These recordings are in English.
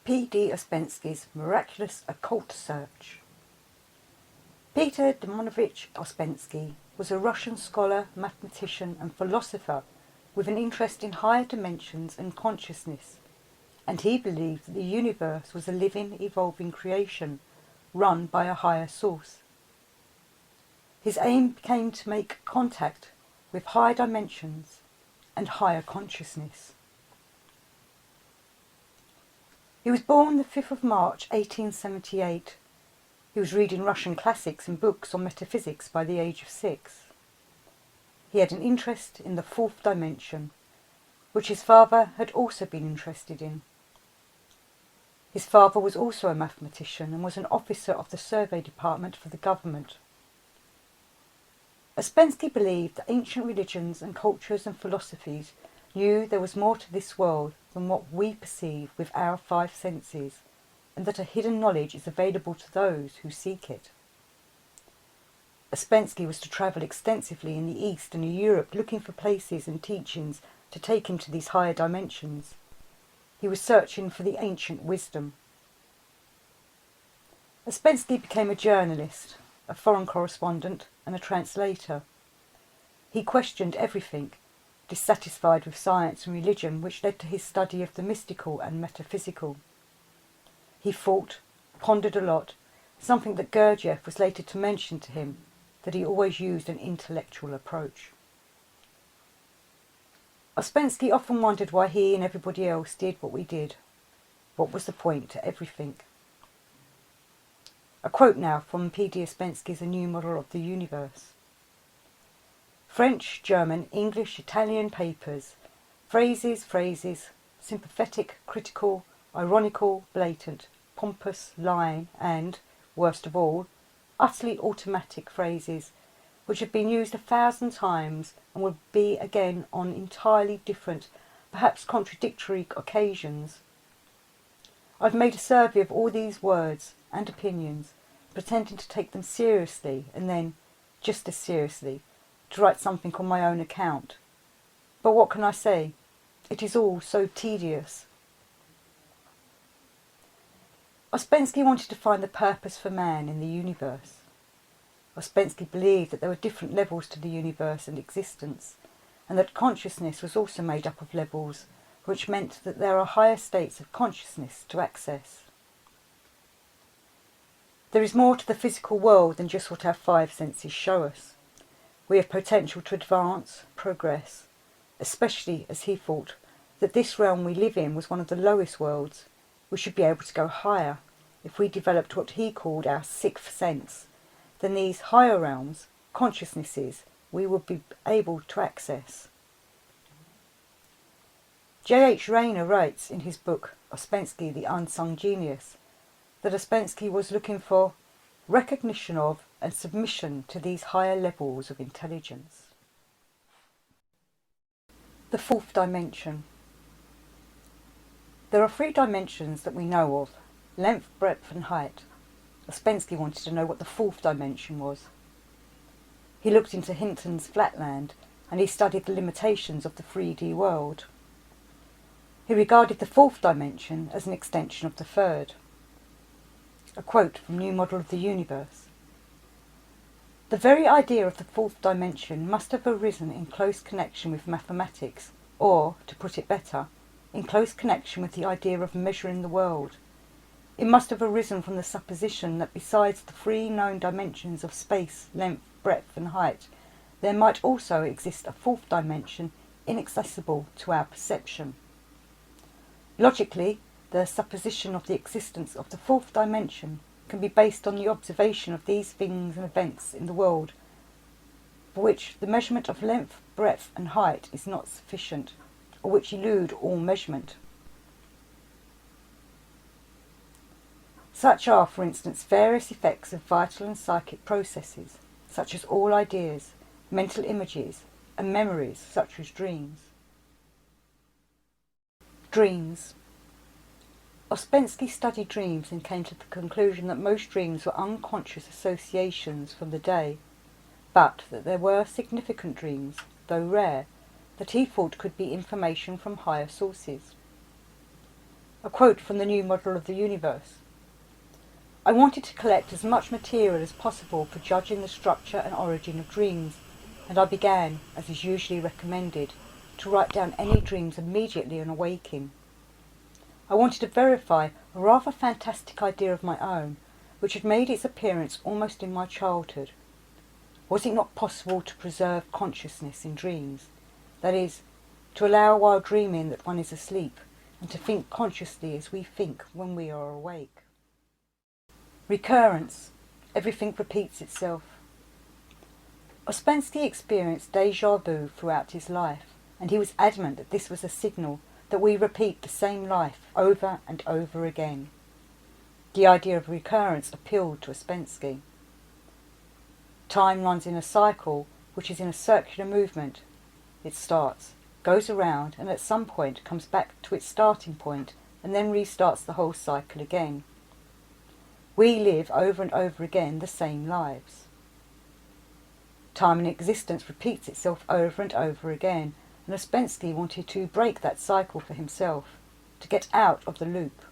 P.D. Ouspensky's Miraculous Occult Search. Peter Ivanovitch Ouspensky was a Russian scholar, mathematician and philosopher with an interest in higher dimensions and consciousness, and he believed that the universe was a living, evolving creation run by a higher source. His aim became to make contact with higher dimensions and higher consciousness. He was born the 5th of March 1878. He was reading Russian classics and books on metaphysics by the age of 6. He had an interest in the fourth dimension, which his father had also been interested in. His father was also a mathematician and was an officer of the survey department for the government. Ouspensky believed that ancient religions and cultures and philosophies knew there was more to this world than what we perceive with our 5 senses, and that a hidden knowledge is available to those who seek it. Ouspensky was to travel extensively in the East and in Europe looking for places and teachings to take him to these higher dimensions. He was searching for the ancient wisdom. Ouspensky became a journalist, a foreign correspondent and a translator. He questioned everything, dissatisfied with science and religion, which led to his study of the mystical and metaphysical. He thought, pondered a lot, something that Gurdjieff was later to mention to him, that he always used an intellectual approach. Ouspensky often wondered why he and everybody else did what we did. What was the point to everything? A quote now from P.D. Ouspensky's A New Model of the Universe. French, German, English, Italian papers. Phrases, sympathetic, critical, ironical, blatant, pompous, lying, and, worst of all, utterly automatic phrases, which have been used 1,000 times and will be again on entirely different, perhaps contradictory occasions. I've made a survey of all these words and opinions, pretending to take them seriously and then, just as seriously, to write something on my own account. But what can I say? It is all so tedious. Ouspensky wanted to find the purpose for man in the universe. Ouspensky believed that there were different levels to the universe and existence, and that consciousness was also made up of levels, which meant that there are higher states of consciousness to access. There is more to the physical world than just what our 5 senses show us. We have potential to advance, progress, especially as he thought that this realm we live in was one of the lowest worlds. We should be able to go higher if we developed what he called our 6th sense. Then these higher realms, consciousnesses, we would be able to access. J.H. Rayner writes in his book Ouspensky, the Unsung Genius, that Ouspensky was looking for recognition of and submission to these higher levels of intelligence. The 4th dimension. There are 3 dimensions that we know of: length, breadth and height. Ouspensky wanted to know what the 4th dimension was. He looked into Hinton's Flatland and he studied the limitations of the 3D world. He regarded the 4th dimension as an extension of the 3rd. A quote from New Model of the Universe. The very idea of the 4th dimension must have arisen in close connection with mathematics, or, to put it better, in close connection with the idea of measuring the world. It must have arisen from the supposition that besides the 3 known dimensions of space, length, breadth and height, there might also exist a 4th dimension inaccessible to our perception. Logically, the supposition of the existence of the 4th dimension can be based on the observation of these things and events in the world, for which the measurement of length, breadth and height is not sufficient, or which elude all measurement. Such are, for instance, various effects of vital and psychic processes, such as all ideas, mental images, and memories, such as dreams. Dreams. Ouspensky studied dreams and came to the conclusion that most dreams were unconscious associations from the day, but that there were significant dreams, though rare, that he thought could be information from higher sources. A quote from the new model of the universe. I wanted to collect as much material as possible for judging the structure and origin of dreams, and I began, as is usually recommended, to write down any dreams immediately on awaking. I wanted to verify a rather fantastic idea of my own, which had made its appearance almost in my childhood. Was it not possible to preserve consciousness in dreams? That is, to allow while dreaming that one is asleep, and to think consciously as we think when we are awake. Recurrence. Everything repeats itself. Ouspensky experienced déjà vu throughout his life, and he was adamant that this was a signal that we repeat the same life over and over again. The idea of recurrence appealed to Ouspensky. Time runs in a cycle, which is in a circular movement. It starts, goes around, and at some point comes back to its starting point, and then restarts the whole cycle again. We live over and over again the same lives. Time in existence repeats itself over and over again, and Ouspensky wanted to break that cycle for himself, to get out of the loop.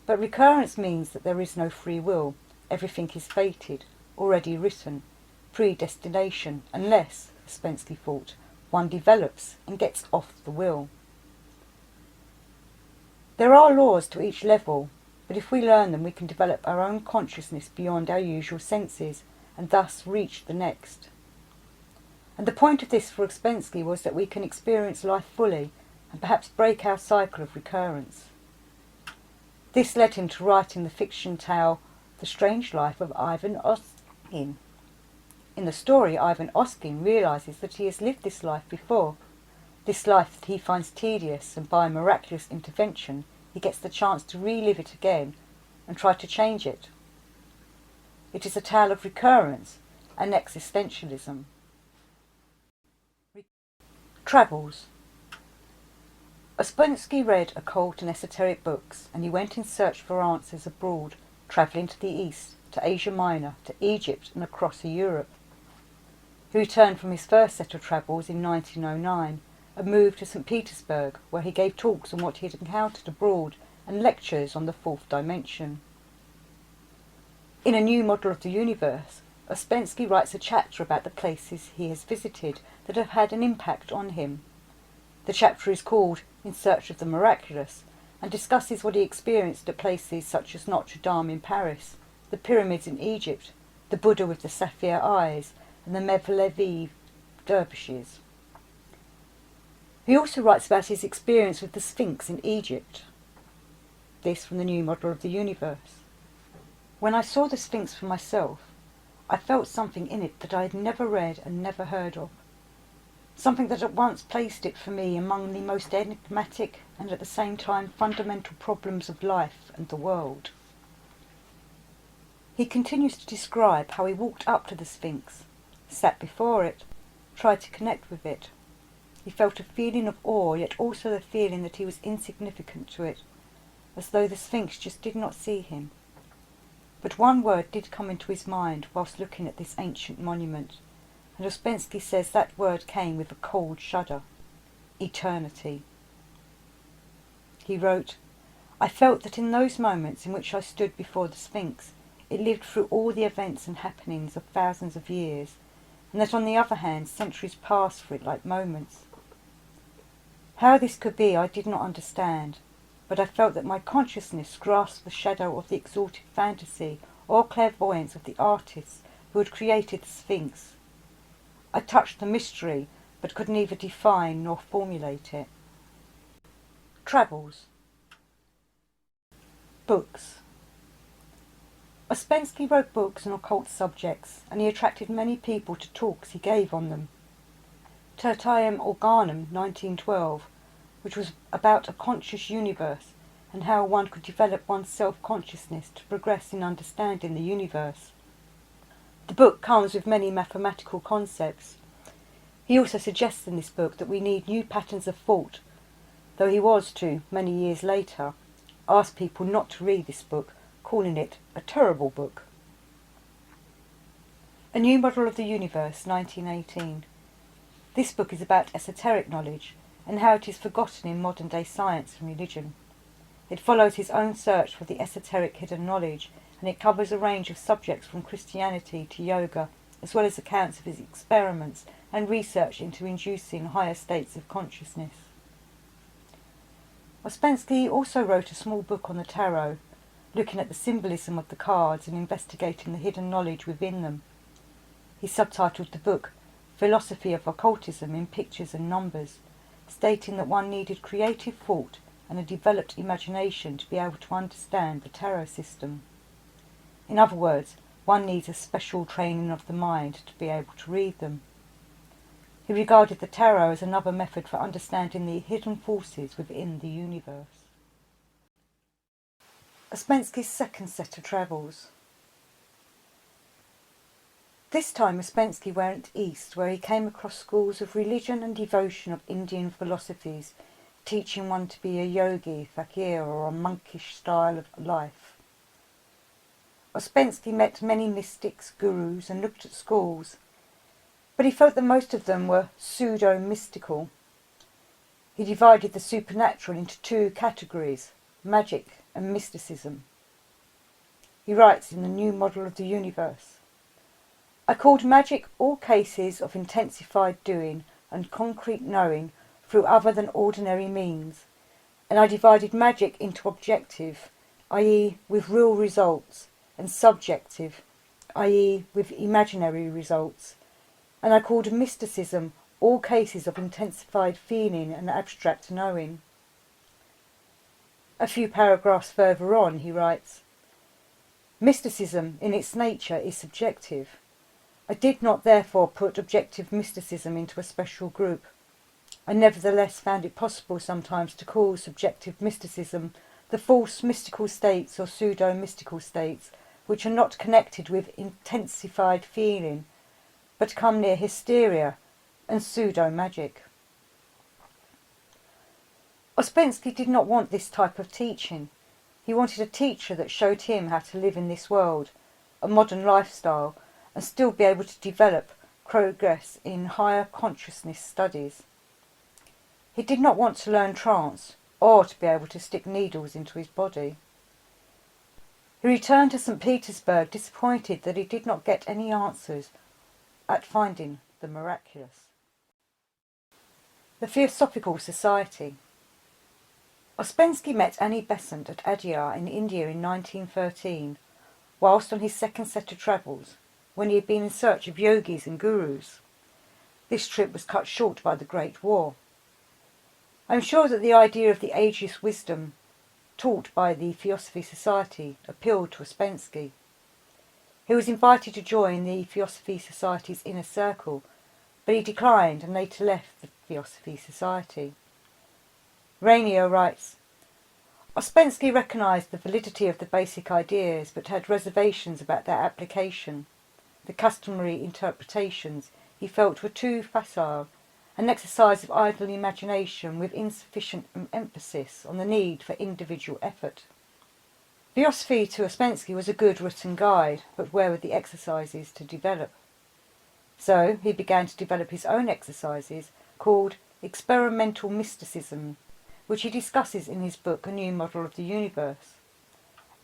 But recurrence means that there is no free will, everything is fated, already written, predestination, unless, Ouspensky thought, one develops and gets off the will. There are laws to each level, but if we learn them we can develop our own consciousness beyond our usual senses, and thus reach the next. And the point of this for Ouspensky was that we can experience life fully and perhaps break our cycle of recurrence. This led him to writing the fiction tale The Strange Life of Ivan Oskin. In the story, Ivan Oskin realises that he has lived this life before, this life that he finds tedious, and by a miraculous intervention he gets the chance to relive it again and try to change it. It is a tale of recurrence and existentialism. Travels. Ouspensky read occult and esoteric books, and he went in search for answers abroad, travelling to the east, to Asia Minor, to Egypt, and across Europe. He returned from his first set of travels in 1909 and moved to St. Petersburg, where he gave talks on what he had encountered abroad and lectures on the fourth dimension. In A New Model of the Universe, Ouspensky writes a chapter about the places he has visited that have had an impact on him. The chapter is called In Search of the Miraculous, and discusses what he experienced at places such as Notre Dame in Paris, the pyramids in Egypt, the Buddha with the sapphire eyes, and the Mevlevi dervishes. He also writes about his experience with the Sphinx in Egypt. This from the New Model of the Universe. When I saw the Sphinx for myself, I felt something in it that I had never read and never heard of. Something that at once placed it for me among the most enigmatic and at the same time fundamental problems of life and the world. He continues to describe how he walked up to the Sphinx, sat before it, tried to connect with it. He felt a feeling of awe, yet also the feeling that he was insignificant to it, as though the Sphinx just did not see him. But one word did come into his mind whilst looking at this ancient monument, and Ouspensky says that word came with a cold shudder: eternity. He wrote, I felt that in those moments in which I stood before the Sphinx, it lived through all the events and happenings of thousands of years, and that on the other hand centuries passed for it like moments. How this could be I did not understand, but I felt that my consciousness grasped the shadow of the exalted fantasy or clairvoyance of the artists who had created the Sphinx. I touched the mystery, but could neither define nor formulate it. Travels. Books. Ouspensky wrote books on occult subjects, and he attracted many people to talks he gave on them. Tertium Organum, 1912, which was about a conscious universe and how one could develop one's self-consciousness to progress in understanding the universe. The book comes with many mathematical concepts. He also suggests in this book that we need new patterns of thought, though he was to, many years later, ask people not to read this book, calling it a terrible book. A New Model of the Universe, 1918. This book is about esoteric knowledge, and how it is forgotten in modern-day science and religion. It follows his own search for the esoteric hidden knowledge, and it covers a range of subjects from Christianity to yoga, as well as accounts of his experiments and research into inducing higher states of consciousness. Ouspensky also wrote a small book on the tarot, looking at the symbolism of the cards and investigating the hidden knowledge within them. He subtitled the book Philosophy of Occultism in Pictures and Numbers, stating that one needed creative thought and a developed imagination to be able to understand the tarot system. In other words, one needs a special training of the mind to be able to read them. He regarded the tarot as another method for understanding the hidden forces within the universe. Ouspensky's second set of travels. This time Ouspensky went east, where he came across schools of religion and devotion of Indian philosophies, teaching one to be a yogi, fakir, or a monkish style of life. Ouspensky met many mystics, gurus, and looked at schools, but he felt that most of them were pseudo-mystical. He divided the supernatural into two categories, magic and mysticism. He writes in the New Model of the Universe, "I called magic all cases of intensified doing and concrete knowing through other than ordinary means, and I divided magic into objective, i.e. with real results, and subjective, i.e. with imaginary results, and I called mysticism all cases of intensified feeling and abstract knowing." A few paragraphs further on he writes, "Mysticism in its nature is subjective. I did not therefore put objective mysticism into a special group. I nevertheless found it possible sometimes to call subjective mysticism the false mystical states or pseudo-mystical states which are not connected with intensified feeling, but come near hysteria and pseudo-magic." Ouspensky did not want this type of teaching. He wanted a teacher that showed him how to live in this world, a modern lifestyle, and still be able to develop progress in higher consciousness studies. He did not want to learn trance, or to be able to stick needles into his body. He returned to St. Petersburg disappointed that he did not get any answers at finding the miraculous. The Theosophical Society. Ouspensky met Annie Besant at Adyar in India in 1913, whilst on his second set of travels, when he had been in search of yogis and gurus. This trip was cut short by the Great War. I am sure that the idea of the ageless wisdom taught by the Theosophical Society appealed to Ouspensky. He was invited to join the Theosophical Society's inner circle, but he declined and later left the Theosophical Society. Rainier writes, "Ouspensky recognised the validity of the basic ideas, but had reservations about their application. The customary interpretations he felt were too facile, an exercise of idle imagination with insufficient emphasis on the need for individual effort. Theosophy to Ouspensky was a good written guide, but where were the exercises to develop? So he began to develop his own exercises called experimental mysticism, which he discusses in his book A New Model of the Universe.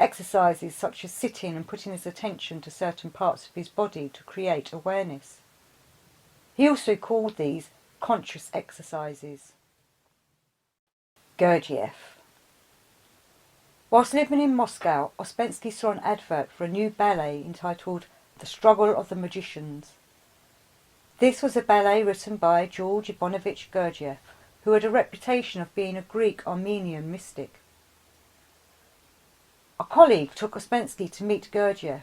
Exercises such as sitting and putting his attention to certain parts of his body to create awareness. He also called these conscious exercises." Gurdjieff. Whilst living in Moscow, Ouspensky saw an advert for a new ballet entitled The Struggle of the Magicians. This was a ballet written by George Ivanovitch Gurdjieff, who had a reputation of being a Greek-Armenian mystic. A colleague took Ouspensky to meet Gurdjieff.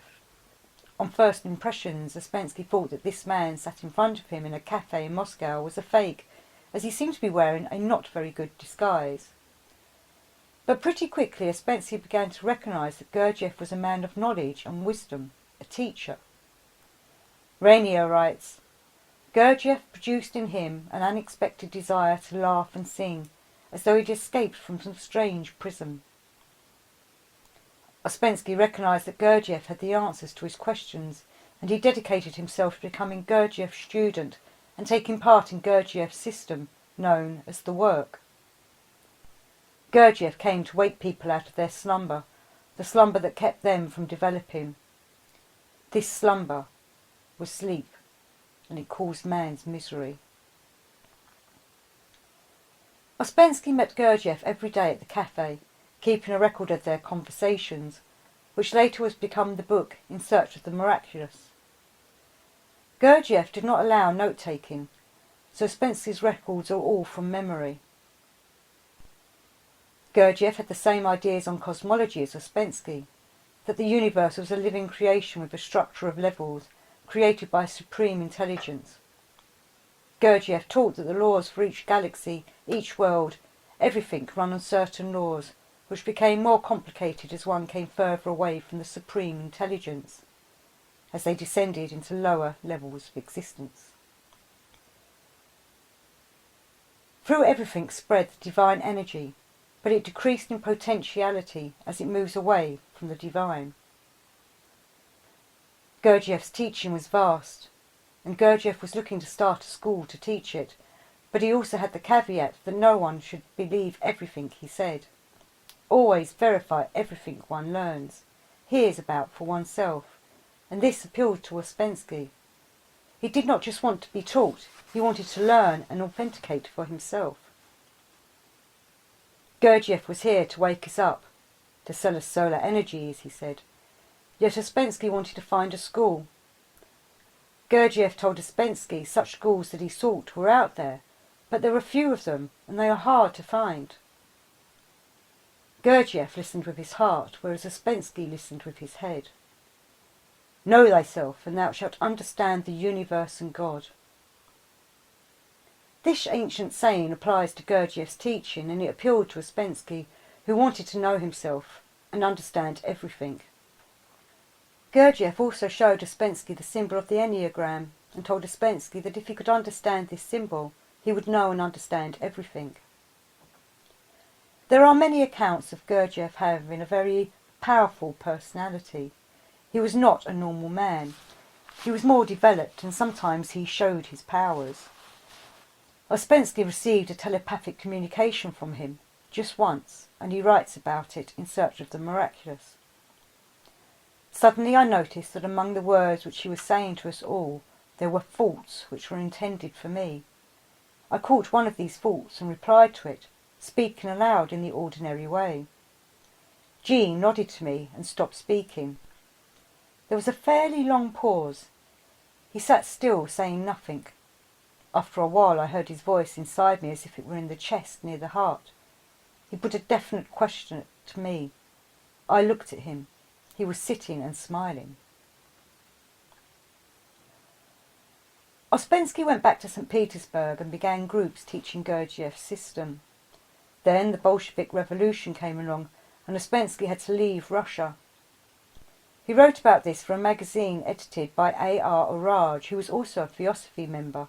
On first impressions, Ouspensky thought that this man sat in front of him in a cafe in Moscow was a fake, as he seemed to be wearing a not very good disguise. But pretty quickly Ouspensky began to recognise that Gurdjieff was a man of knowledge and wisdom, a teacher. Rainier writes, "Gurdjieff produced in him an unexpected desire to laugh and sing, as though he had escaped from some strange prison." Ouspensky recognised that Gurdjieff had the answers to his questions, and he dedicated himself to becoming Gurdjieff's student and taking part in Gurdjieff's system, known as the work. Gurdjieff came to wake people out of their slumber, the slumber that kept them from developing. This slumber was sleep, and it caused man's misery. Ouspensky met Gurdjieff every day at the cafe, keeping a record of their conversations, which later was become the book In Search of the Miraculous. Gurdjieff did not allow note-taking, so Ouspensky's records are all from memory. Gurdjieff had the same ideas on cosmology as Ouspensky, that the universe was a living creation with a structure of levels created by supreme intelligence. Gurdjieff taught that the laws for each galaxy, each world, everything run on certain laws, which became more complicated as one came further away from the supreme intelligence, as they descended into lower levels of existence. Through everything spread the divine energy, but it decreased in potentiality as it moves away from the divine. Gurdjieff's teaching was vast, and Gurdjieff was looking to start a school to teach it, but he also had the caveat that no one should believe everything he said. Always verify everything one learns, hears about for oneself, and this appealed to Ouspensky. He did not just want to be taught, he wanted to learn and authenticate for himself. Gurdjieff was here to wake us up, to sell us solar energy, as he said, yet Ouspensky wanted to find a school. Gurdjieff told Ouspensky such schools that he sought were out there, but there are few of them, and they are hard to find. Gurdjieff listened with his heart, whereas Ouspensky listened with his head. Know thyself, and thou shalt understand the universe and God. This ancient saying applies to Gurdjieff's teaching, and it appealed to Ouspensky, who wanted to know himself and understand everything. Gurdjieff also showed Ouspensky the symbol of the Enneagram, and told Ouspensky that if he could understand this symbol, he would know and understand everything. There are many accounts of Gurdjieff having a very powerful personality. He was not a normal man. He was more developed, and sometimes he showed his powers. Ouspensky received a telepathic communication from him, just once, and he writes about it in Search of the Miraculous. Suddenly I noticed that among the words which he was saying to us all, there were thoughts which were intended for me. I caught one of these thoughts and replied to it, speaking aloud in the ordinary way. Jean nodded to me and stopped speaking. There was a fairly long pause. He sat still, saying nothing. After a while I heard his voice inside me as if it were in the chest near the heart. He put a definite question to me. I looked at him. He was sitting and smiling. Ouspensky went back to St. Petersburg and began groups teaching Gurdjieff's system. Then the Bolshevik Revolution came along and Ouspensky had to leave Russia. He wrote about this for a magazine edited by A.R. Oraj, who was also a Theosophy member.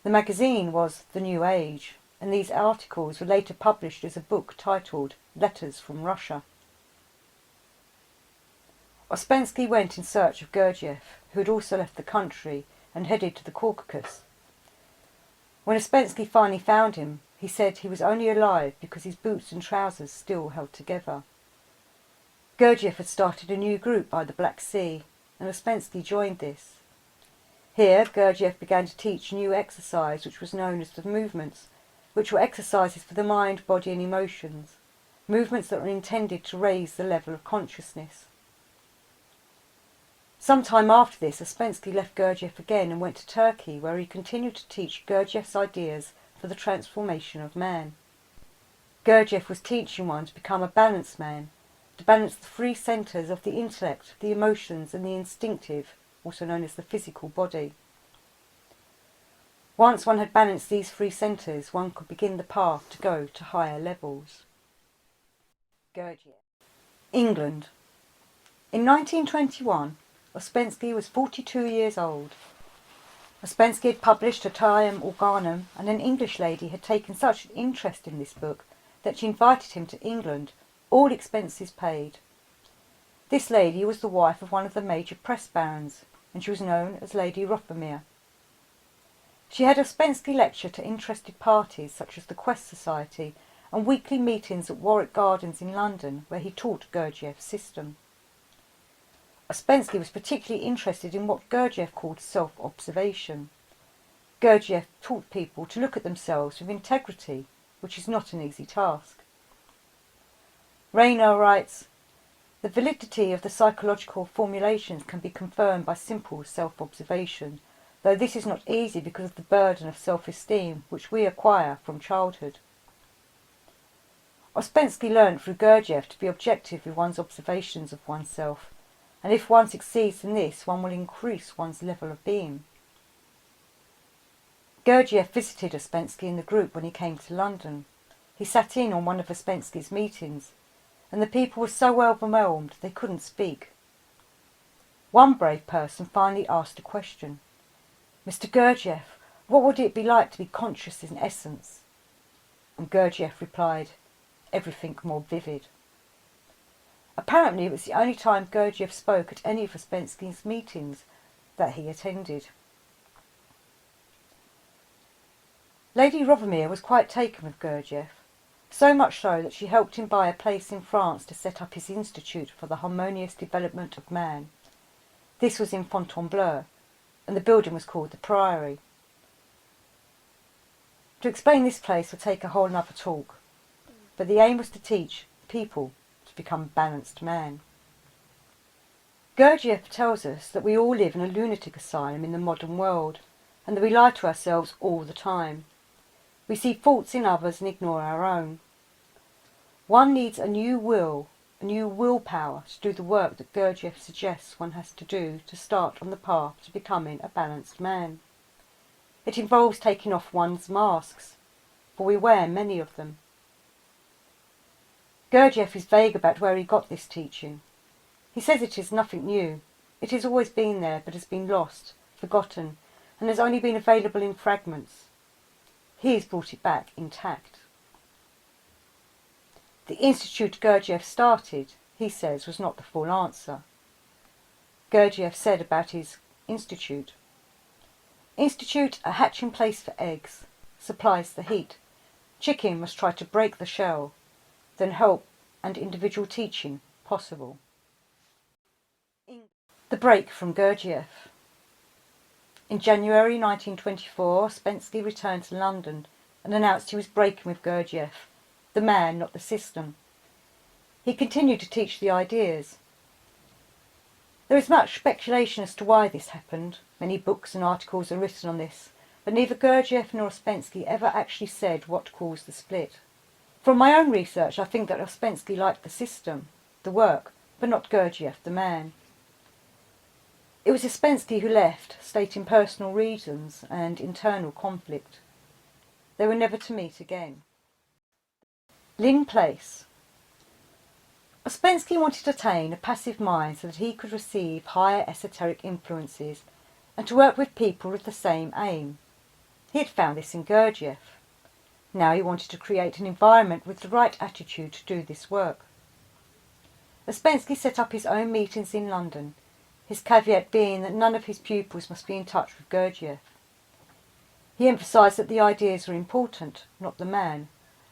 The magazine was The New Age, and these articles were later published as a book titled Letters from Russia. Ouspensky went in search of Gurdjieff, who had also left the country and headed to the Caucasus. When Ouspensky finally found him, he said he was only alive because his boots and trousers still held together. Gurdjieff had started a new group by the Black Sea, and Ouspensky joined this. Here Gurdjieff began to teach a new exercise which was known as the movements, which were exercises for the mind, body and emotions, movements that were intended to raise the level of consciousness. Some time after this, Ouspensky left Gurdjieff again and went to Turkey, where he continued to teach Gurdjieff's ideas for the transformation of man. Gurdjieff was teaching one to become a balanced man, to balance the three centres of the intellect, the emotions and the instinctive, also known as the physical body. Once one had balanced these three centres, one could begin the path to go to higher levels. Gurdjieff. England. In 1921, Ouspensky was 42 years old. Ouspensky had published Etiam Organum, and an English lady had taken such an interest in this book that she invited him to England, all expenses paid. This lady was the wife of one of the major press barons, and she was known as Lady Rothermere. She had Ouspensky lecture to interested parties such as the Quest Society and weekly meetings at Warwick Gardens in London, where he taught Gurdjieff's system. Ouspensky was particularly interested in what Gurdjieff called self-observation. Gurdjieff taught people to look at themselves with integrity, which is not an easy task. Rayner writes, "The validity of the psychological formulations can be confirmed by simple self-observation, though this is not easy because of the burden of self-esteem which we acquire from childhood." Ouspensky learned through Gurdjieff to be objective with one's observations of oneself, and if one succeeds in this, one will increase one's level of being. Gurdjieff visited Ouspensky in the group when he came to London. He sat in on one of Ouspensky's meetings, and the people were so overwhelmed they couldn't speak. One brave person finally asked a question. "Mr. Gurdjieff, what would it be like to be conscious in essence?" And Gurdjieff replied, "Everything more vivid." Apparently it was the only time Gurdjieff spoke at any of Ouspensky's meetings that he attended. Lady Rothermere was quite taken with Gurdjieff, so much so that she helped him buy a place in France to set up his Institute for the Harmonious Development of Man. This was in Fontainebleau, and the building was called the Priory. To explain this place would take a whole other talk, but the aim was to teach people to become a balanced man. Gurdjieff tells us that we all live in a lunatic asylum in the modern world, and that we lie to ourselves all the time. We see faults in others and ignore our own. One needs a new willpower to do the work that Gurdjieff suggests one has to do to start on the path to becoming a balanced man. It involves taking off one's masks, for we wear many of them. Gurdjieff is vague about where he got this teaching. He says it is nothing new. It has always been there, but has been lost, forgotten, and has only been available in fragments. He has brought it back intact. The institute Gurdjieff started, he says, was not the full answer. Gurdjieff said about his institute, "Institute, a hatching place for eggs, supplies the heat. Chicken must try to break the shell, then help and individual teaching possible." The break from Gurdjieff. In January 1924, Ouspensky returned to London and announced he was breaking with Gurdjieff, the man, not the system. He continued to teach the ideas. There is much speculation as to why this happened. Many books and articles are written on this, but neither Gurdjieff nor Ouspensky ever actually said what caused the split. From my own research, I think that Ouspensky liked the system, the work, but not Gurdjieff, the man. It was Ouspensky who left, stating personal reasons and internal conflict. They were never to meet again. Lynn Place. Ouspensky wanted to attain a passive mind so that he could receive higher esoteric influences and to work with people with the same aim. He had found this in Gurdjieff. Now he wanted to create an environment with the right attitude to do this work. Ouspensky set up his own meetings in London, his caveat being that none of his pupils must be in touch with Gurdjieff. He emphasised that the ideas were important, not the man,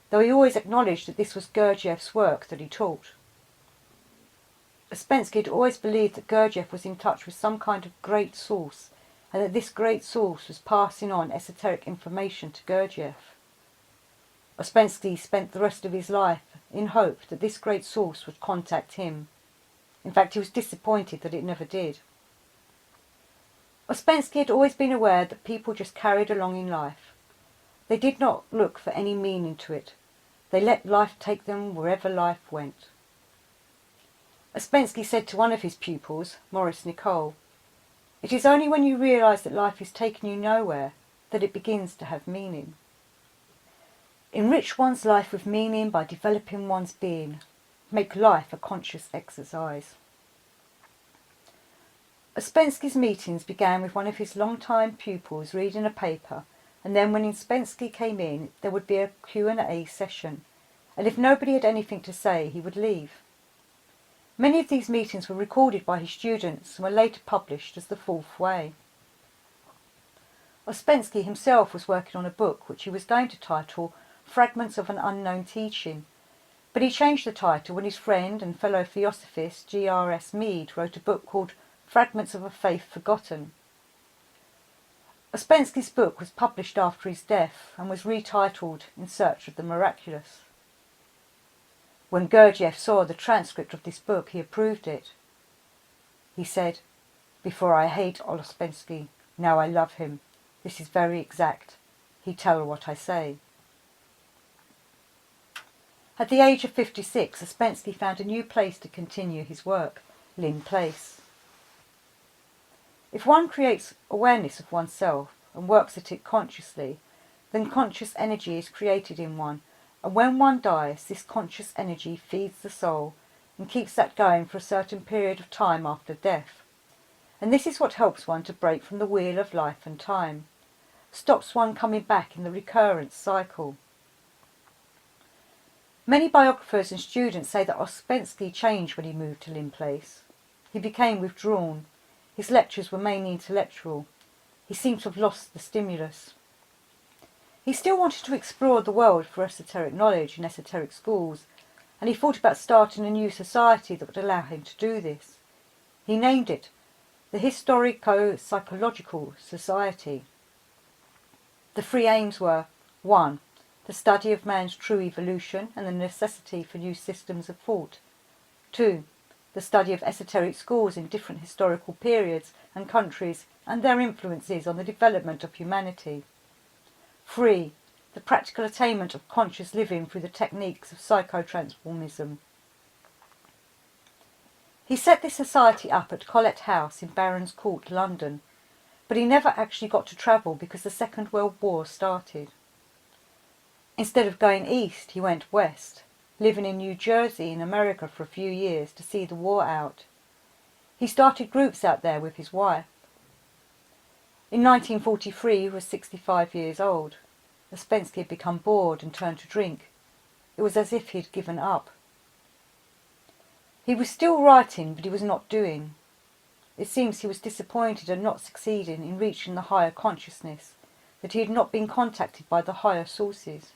though he always acknowledged that this was Gurdjieff's work that he taught. Ouspensky had always believed that Gurdjieff was in touch with some kind of great source, and that this great source was passing on esoteric information to Gurdjieff. Ouspensky spent the rest of his life in hope that this great source would contact him. In fact, he was disappointed that it never did. Ouspensky had always been aware that people just carried along in life. They did not look for any meaning to it. They let life take them wherever life went. Ouspensky said to one of his pupils, Maurice Nicole, "It is only when you realise that life is taking you nowhere that it begins to have meaning." Enrich one's life with meaning by developing one's being. Make life a conscious exercise. Ouspensky's meetings began with one of his long-time pupils reading a paper, and then when Ouspensky came in, there would be a Q&A session, and if nobody had anything to say, he would leave. Many of these meetings were recorded by his students and were later published as The Fourth Way. Ouspensky himself was working on a book which he was going to title Fragments of an Unknown Teaching, but he changed the title when his friend and fellow theosophist G.R.S. Mead wrote a book called Fragments of a Faith Forgotten. Ouspensky's book was published after his death and was retitled In Search of the Miraculous. When Gurdjieff saw the transcript of this book, he approved it. He said, "Before I hate Ouspensky, now I love him. This is very exact. He tell what I say." At the age of 56, Ouspensky found a new place to continue his work, Lynn Place. If one creates awareness of oneself and works at it consciously, then conscious energy is created in one, and when one dies, this conscious energy feeds the soul and keeps that going for a certain period of time after death. And this is what helps one to break from the wheel of life and time, stops one coming back in the recurrence cycle. Many biographers and students say that Ouspensky changed when he moved to Lynn Place. He became withdrawn. His lectures were mainly intellectual. He seemed to have lost the stimulus. He still wanted to explore the world for esoteric knowledge in esoteric schools, and he thought about starting a new society that would allow him to do this. He named it the Historico-Psychological Society. The three aims were: 1. The study of man's true evolution and the necessity for new systems of thought. 2. The study of esoteric schools in different historical periods and countries and their influences on the development of humanity. 3. The practical attainment of conscious living through the techniques of psychotransformism. He set this society up at Collett House in Barons Court, London, but he never actually got to travel because the Second World War started. Instead of going east, he went west, living in New Jersey in America for a few years to see the war out. He started groups out there with his wife. In 1943, he was 65 years old. Ouspensky had become bored and turned to drink. It was as if he had given up. He was still writing, but he was not doing. It seems he was disappointed at not succeeding in reaching the higher consciousness, that he had not been contacted by the higher sources.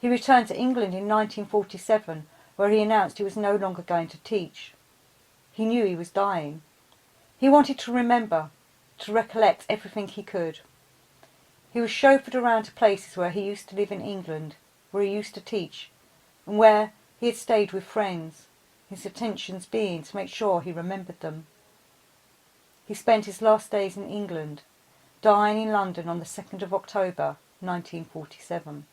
He returned to England in 1947, where he announced he was no longer going to teach. He knew he was dying. He wanted to remember, to recollect everything he could. He was chauffeured around to places where he used to live in England, where he used to teach, and where he had stayed with friends, his intentions being to make sure he remembered them. He spent his last days in England, dying in London on the 2nd of October, 1947.